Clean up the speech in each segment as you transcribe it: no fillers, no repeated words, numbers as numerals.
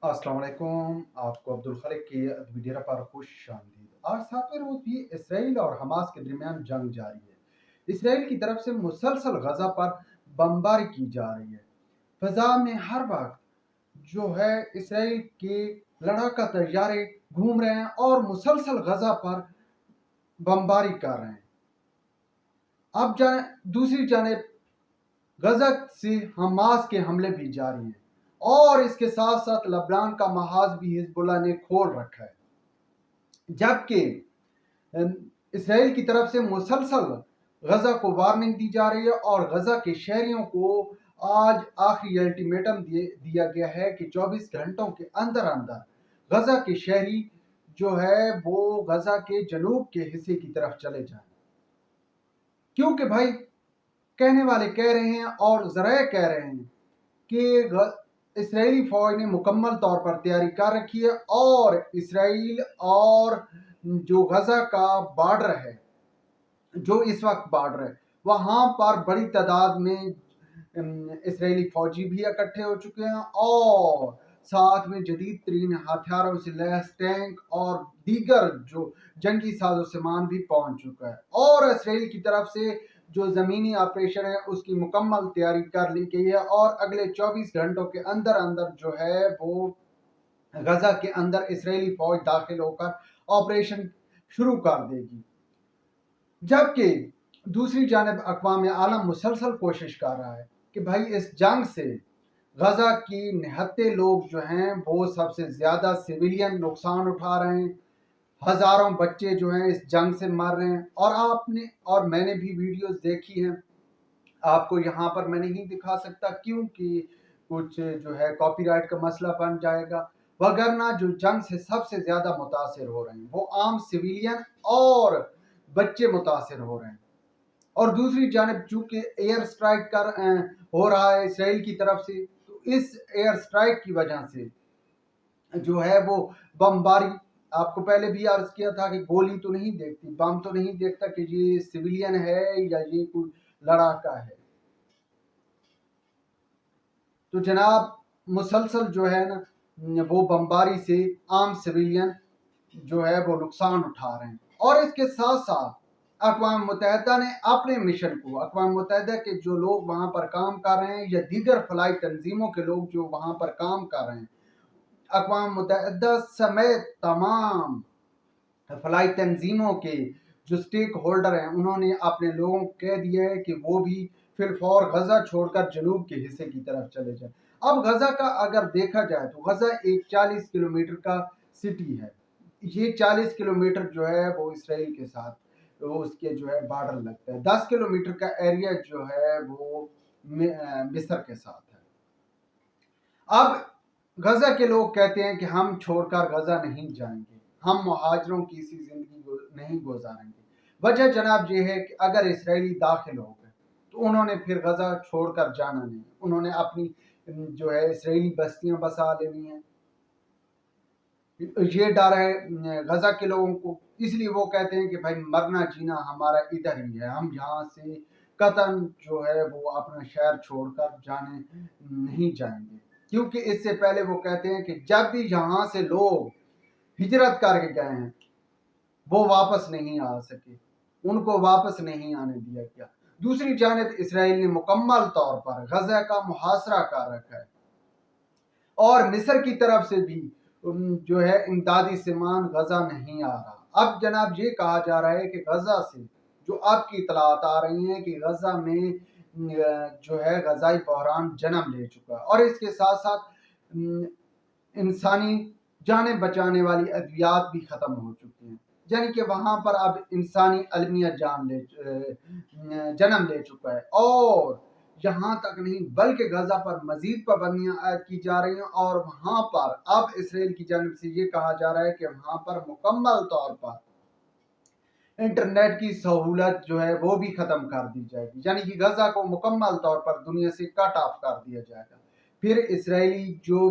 अस्सलाम वालेकुम। आपको अब्दुल खालिक की वीडियो पर खुश आमदीद। आज 7वें रोज भी इसराइल और हमास के दरमियान जंग जारी है। इसराइल की तरफ से मुसलसल गजा पर बमबारी की जा रही है। फजा में हर वक्त जो है इसराइल के लड़ाका तैयारे घूम रहे हैं और मुसलसल गजा पर बमबारी कर रहे हैं। अब दूसरी जानिब गजा से हमास के हमले भी जारी हैं और इसके साथ साथ लबनान का महाज भी हिजबुल्लाह ने खोल रखा है, जबकि इसराइल की तरफ से मुसलसल गजा को वार्निंग दी जा रही है और गजा के शहरियों को आज आखिरी अल्टीमेटम दिया गया है कि 24 घंटों के अंदर अंदर गजा के शहरी जो है वो गजा के जनूब के हिस्से की तरफ चले जाएं, क्योंकि भाई कहने वाले कह रहे हैं और ज़राए कह रहे हैं कि इसराइली फौज ने मुकम्मल तौर पर तैयारी कर रखी है और इसराइल और जो गजा का बॉर्डर है, जो इस वक्त बॉर्डर है, वहाँ पर बड़ी तादाद में इसराइली फौजी भी इकट्ठे हो चुके हैं और साथ में जदीद तरीन हथियारों से लैस टैंक और दीगर जो जंगी साजो सामान भी पहुंच चुका है और इसराइल की तरफ से जो ज़मीनी ऑपरेशन है उसकी मुकम्मल तैयारी कर ली गई है और अगले 24 घंटों के अंदर अंदर जो है वो गजा के अंदर इसराइली फौज दाखिल होकर ऑपरेशन शुरू कर देगी। जबकि दूसरी जानब अक़वाम आलम मुसलसल कोशिश कर रहा है कि भाई इस जंग से गजा की निहत्ते लोग जो हैं वो सबसे ज़्यादा सिविलियन नुकसान उठा रहे हैं। हज़ारों बच्चे जो हैं इस जंग से मर रहे हैं और आपने और मैंने भी वीडियोस देखी हैं। आपको यहाँ पर मैं नहीं दिखा सकता क्योंकि कुछ जो है कॉपीराइट का मसला बन जाएगा, वगरना जो जंग से सबसे ज़्यादा मुतासिर हो रहे हैं वो आम सिविलियन और बच्चे मुतासिर हो रहे हैं। और दूसरी जानब चूँकि एयर स्ट्राइक हो रहा है इसराइल की तरफ से, तो इस एयर स्ट्राइक की वजह से जो है वो बमबारी, आपको पहले भी अर्ज किया था कि गोली तो नहीं देखती, बम तो नहीं देखता कि ये सिविलियन है या ये कोई लड़ाका है। तो जनाब मुसलसल जो है ना वो बमबारी से आम सिविलियन जो है वो नुकसान उठा रहे हैं और इसके साथ साथ अक़वाम मुत्तहिदा ने अपने मिशन को, अक़वाम मुत्तहिदा के जो लोग वहाँ पर काम कर रहे हैं या दीगर फलाई तंजीमों के लोग जो वहाँ पर काम कर रहे हैं, अक़वाम मुत्तहिदा समेत तमाम फलाई तंजीमों के जो स्टेक होल्डर हैं उन्होंने अपने लोगों को कह दिया है कि वो भी फिलफौर गजा छोड़कर जनूब के हिस्से की तरफ चले जाए। अब गजा का अगर देखा जाए तो गजा एक 40 किलोमीटर का सिटी है। ये 40 किलोमीटर जो है वो इसराइल के साथ तो उसके जो है बॉर्डर लगता है। 10 किलोमीटर का एरिया जो है वो मिस्र के साथ है। अब गजा के लोग कहते हैं कि हम छोड़कर गजा नहीं जाएंगे, हम मुहाजिरों की सी जिंदगी नहीं गुजारेंगे। वजह जनाब ये है कि अगर इसराइली दाखिल हो गए तो उन्होंने फिर गजा छोड़कर जाना नहीं, उन्होंने अपनी जो है इसराइली बस्तियां बसा लेनी है। ये डर है गजा के लोगों को, इसलिए वो कहते हैं कि भाई मरना जीना हमारा इधर ही है, हम यहाँ से कतन जो है वो अपना शहर छोड़कर जाने नहीं जाएंगे। क्योंकि इससे पहले वो कहते हैं कि जब भी यहाँ से लोग हिजरत करके गए हैं वो वापस नहीं आ सके, उनको वापस नहीं आने दिया गया। दूसरी जानिब इसराइल ने मुकम्मल तौर पर गजा का मुहासरा कर रखा है और मिस्र की तरफ से भी जो है इमदादी सामान गजा नहीं आ रहा। अब जनाब ये कहा जा रहा है कि गजा से जो अब की इतलात आ रही हैं कि गजा में जो है गजाई बहरान जन्म ले चुका है और इसके साथ साथ इंसानी जाने बचाने वाली अद्वियात भी ख़त्म हो चुकी हैं, यानी कि वहाँ पर अब इंसानी अलमियत जन्म ले चुका है। और यहाँ तक नहीं बल्कि गजा पर मजीद पाबंदियां आयद की जा रही हैं और वहाँ पर अब इसराइल की जानिब से ये कहा जा रहा है कि वहाँ पर मुकम्मल तौर पर इंटरनेट की सहूलत जो है वो भी ख़त्म कर दी जाएगी, यानी कि गजा को मुकम्मल तौर पर दुनिया से कट ऑफ कर दिया जाएगा। फिर इसराइली जो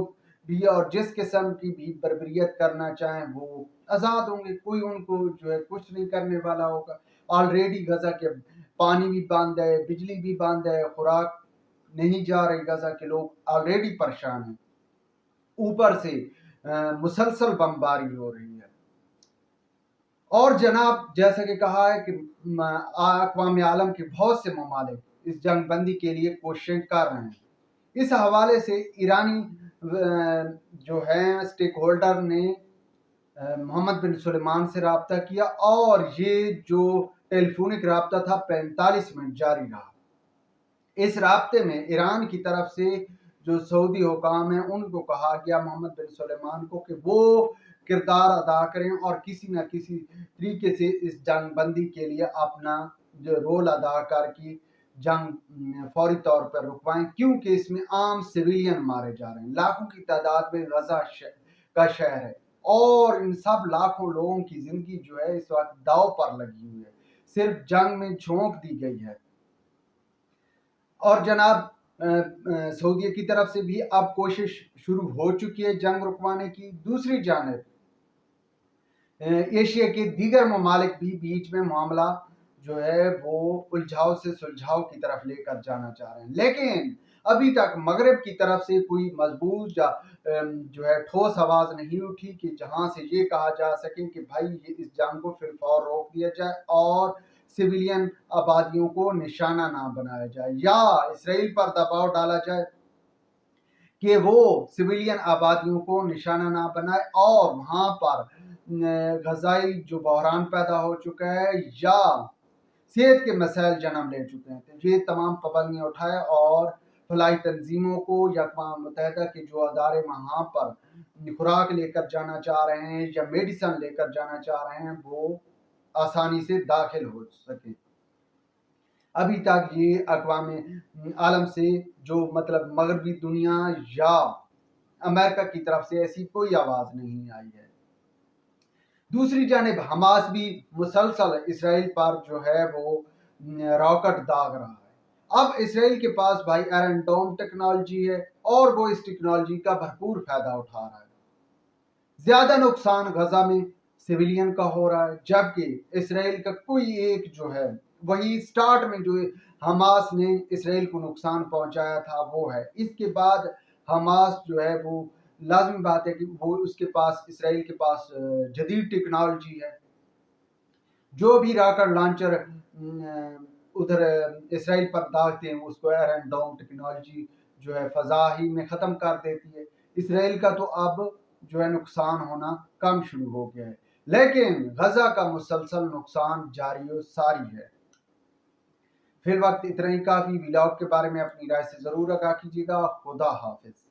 भी और जिस किस्म की भी बर्बरियत करना चाहें वो आज़ाद होंगे, कोई उनको जो है कुछ नहीं करने वाला होगा। ऑलरेडी गजा के पानी भी बंद है, बिजली भी बंद है, खुराक नहीं जा रही, गजा के लोग ऑलरेडी परेशान हैं। اوپر سے مسلسل بمباری ہو رہی ہے۔ اور جناب جیسا کہ کہا ہے کہ اقوام عالم کے بہت سے ممالک اس جنگ بندی کے لیے کوششیں کر رہے ہیں۔ اس حوالے سے ایرانی جو ہے اسٹیک ہولڈر نے محمد بن سلیمان سے رابطہ کیا، اور یہ جو ٹیلی فونک رابطہ تھا 45 منٹ جاری رہا۔ اس رابطے میں ایران کی طرف سے جو سعودی حکام ہیں ان کو کہا گیا محمد بن سلیمان کو کہ وہ کردار ادا کریں اور کسی نہ کسی طریقے سے اس جنگ بندی کے لیے اپنا جو رول ادا کر کی جنگ فوری طور پر رکوائیں، کیونکہ اس میں عام سویلین مارے جا رہے ہیں۔ لاکھوں کی تعداد میں غزہ کا شہر ہے، اور ان سب لاکھوں لوگوں کی زندگی جو ہے اس وقت داؤ پر لگی ہوئی ہے، صرف جنگ میں جھونک دی گئی ہے۔ اور جناب سعودیہ کی طرف سے بھی اب کوشش شروع ہو چکی ہے جنگ رکوانے کی۔ دوسری جانب ایشیا کے دیگر ممالک بھی بیچ میں معاملہ جو ہے وہ الجھاؤ سے سلجھاؤ کی طرف لے کر جانا چاہ رہے ہیں، لیکن ابھی تک مغرب کی طرف سے کوئی مضبوط جو ہے ٹھوس آواز نہیں اٹھی کہ جہاں سے یہ کہا جا سکے کہ بھائی اس جنگ کو فی الفور روک دیا جائے اور سویلین آبادیوں کو نشانہ نہ بنایا جائے، یا اسرائیل پر دباؤ ڈالا جائے کہ وہ سویلین آبادیوں کو نشانہ نہ بنائے، اور وہاں پر غذائی جو بحران پیدا ہو چکا ہے یا صحت کے مسائل جنم لے چکے ہیں، تو یہ تمام پابندیاں اٹھائے اور فلاحی تنظیموں کو یا اقوام متحدہ کے جو ادارے وہاں پر خوراک لے کر جانا چاہ رہے ہیں یا میڈیسن لے کر جانا چاہ رہے ہیں وہ آسانی سے داخل ہو سکے۔ ابھی تک یہ اقوام عالم سے جو مطلب مغربی دنیا یا امریکہ کی طرف سے ایسی کوئی آواز نہیں آئی ہے۔ دوسری جانب حماس بھی مسلسل اسرائیل پر جو ہے وہ راکٹ داغ رہا ہے۔ اب اسرائیل کے پاس بھائی آئرن ڈوم ٹیکنالوجی ہے، اور وہ اس ٹیکنالوجی کا بھرپور فائدہ اٹھا رہا ہے۔ زیادہ نقصان غزہ میں سویلین کا ہو رہا ہے، جبکہ اسرائیل کا کوئی ایک جو ہے وہی سٹارٹ میں جو حماس نے اسرائیل کو نقصان پہنچایا تھا وہ ہے۔ اس کے بعد حماس جو ہے وہ لازمی بات ہے کہ وہ اس کے پاس اسرائیل کے پاس جدید ٹیکنالوجی ہے۔ جو بھی راکٹ لانچر ادھر اسرائیل پر داغتے ہیں اس کو آئرن ڈوم ٹیکنالوجی جو ہے فضا ہی میں ختم کر دیتی ہے۔ اسرائیل کا تو اب جو ہے نقصان ہونا کم شروع ہو گیا ہے، لیکن غزہ کا مسلسل نقصان جاری و ساری ہے۔ فی الوقت اتنا ہی کافی۔ ولاگ کے بارے میں اپنی رائے سے ضرور آگاہ کیجیے گا۔ خدا حافظ۔